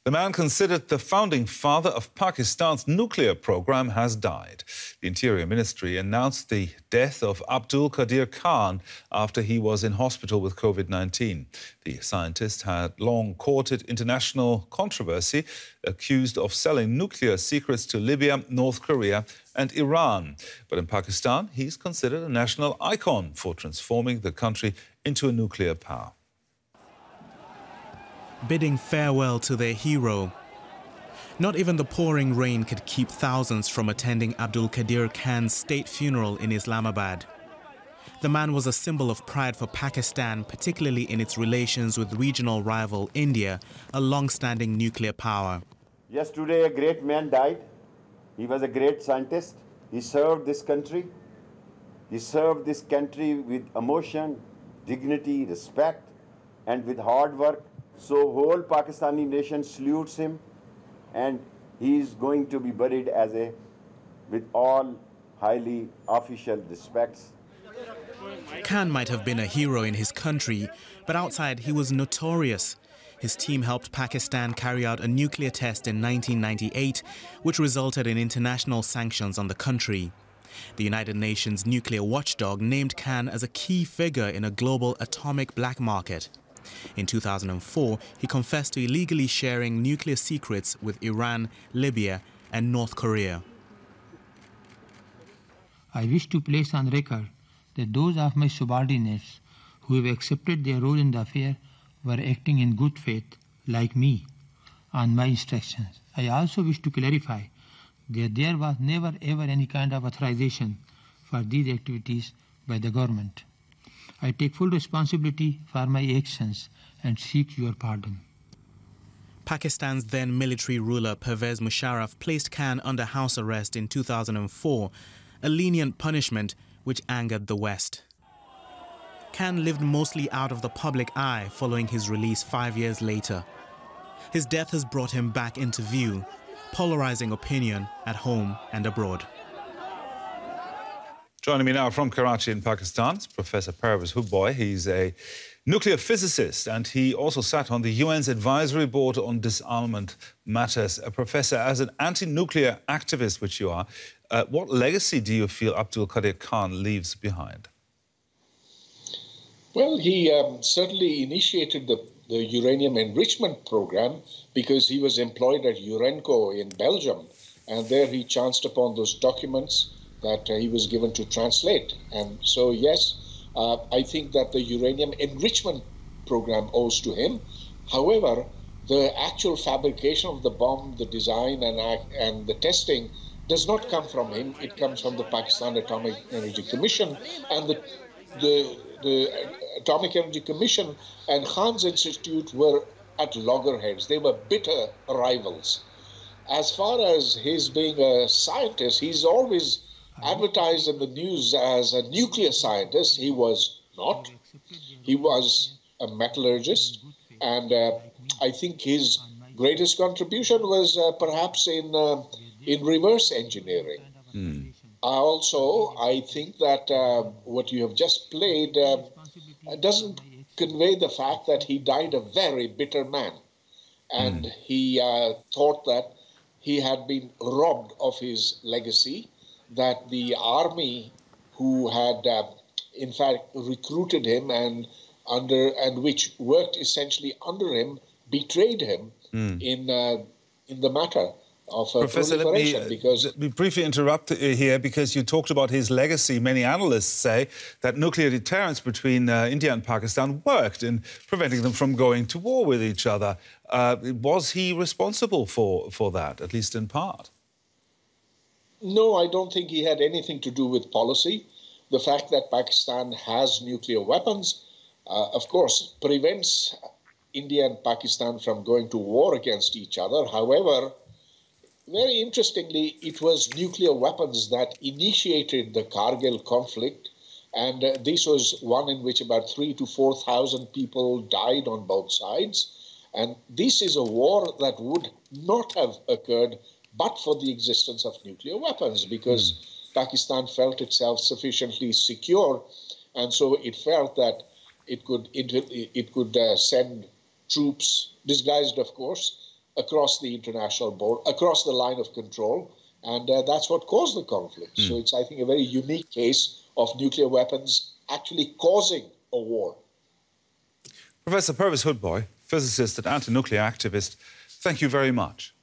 The man considered the founding father of Pakistan's nuclear program has died. The Interior Ministry announced the death of Abdul Qadeer Khan after he was in hospital with COVID-19. The scientist had long courted international controversy, accused of selling nuclear secrets to Libya, North Korea and Iran. But in Pakistan, he's considered a national icon for transforming the country into a nuclear power. Bidding farewell to their hero. Not even the pouring rain could keep thousands from attending Abdul Qadeer Khan's state funeral in Islamabad. The man was a symbol of pride for Pakistan, particularly in its relations with regional rival India, a long-standing nuclear power. Yesterday, a great man died. He was a great scientist. He served this country. He served this country with emotion, dignity, respect, and with hard work. So whole Pakistani nation salutes him, and he is going to be buried with all highly official respects. Khan might have been a hero in his country, but outside he was notorious. His team helped Pakistan carry out a nuclear test in 1998, which resulted in international sanctions on the country. The United Nations nuclear watchdog named Khan as a key figure in a global atomic black market. In 2004, he confessed to illegally sharing nuclear secrets with Iran, Libya and North Korea. I wish to place on record that those of my subordinates who have accepted their role in the affair were acting in good faith, like me, on my instructions. I also wish to clarify that there was never ever any kind of authorization for these activities by the government. I take full responsibility for my actions and seek your pardon. Pakistan's then military ruler Pervez Musharraf placed Khan under house arrest in 2004, a lenient punishment which angered the West. Khan lived mostly out of the public eye following his release 5 years later. His death has brought him back into view, polarizing opinion at home and abroad. Joining me now from Karachi in Pakistan is Professor Pervez Hubboy. He's a nuclear physicist and he also sat on the UN's Advisory Board on Disarmament Matters. Professor, as an anti-nuclear activist, which you are, what legacy do you feel Abdul Qadeer Khan leaves behind? Well, he certainly initiated the uranium enrichment program because he was employed at Urenco in Belgium, and there he chanced upon those documents that he was given to translate. And so, yes, I think that the uranium enrichment program owes to him. However, the actual fabrication of the bomb, the design and the testing does not come from him. It comes from the Pakistan Atomic Energy Commission, and the Atomic Energy Commission and Khan's Institute were at loggerheads. They were bitter rivals. As far as his being a scientist, he's always advertised in the news as a nuclear scientist. He was not. He was a metallurgist, and I think his greatest contribution was perhaps in reverse engineering. Also, I think that what you have just played doesn't convey the fact that he died a very bitter man, and he thought that he had been robbed of his legacy, that the army who had in fact recruited him and which worked essentially under him betrayed him in the matter of Professor, proliferation. let me briefly interrupt here because you talked about his legacy. Many analysts say that nuclear deterrence between India and Pakistan worked in preventing them from going to war with each other. Was he responsible for that, at least in part? No, I don't think he had anything to do with policy. The fact that Pakistan has nuclear weapons, of course, prevents India and Pakistan from going to war against each other. However, very interestingly, it was nuclear weapons that initiated the Kargil conflict, and this was one in which about 3,000 to 4,000 people died on both sides. And this is a war that would not have occurred but for the existence of nuclear weapons, because Pakistan felt itself sufficiently secure, and so it felt that it could send troops, disguised of course, across the international board, across the line of control, and that's what caused the conflict. So it's, I think, a very unique case of nuclear weapons actually causing a war. Professor Pervez Hoodbhoy, physicist and anti-nuclear activist, thank you very much.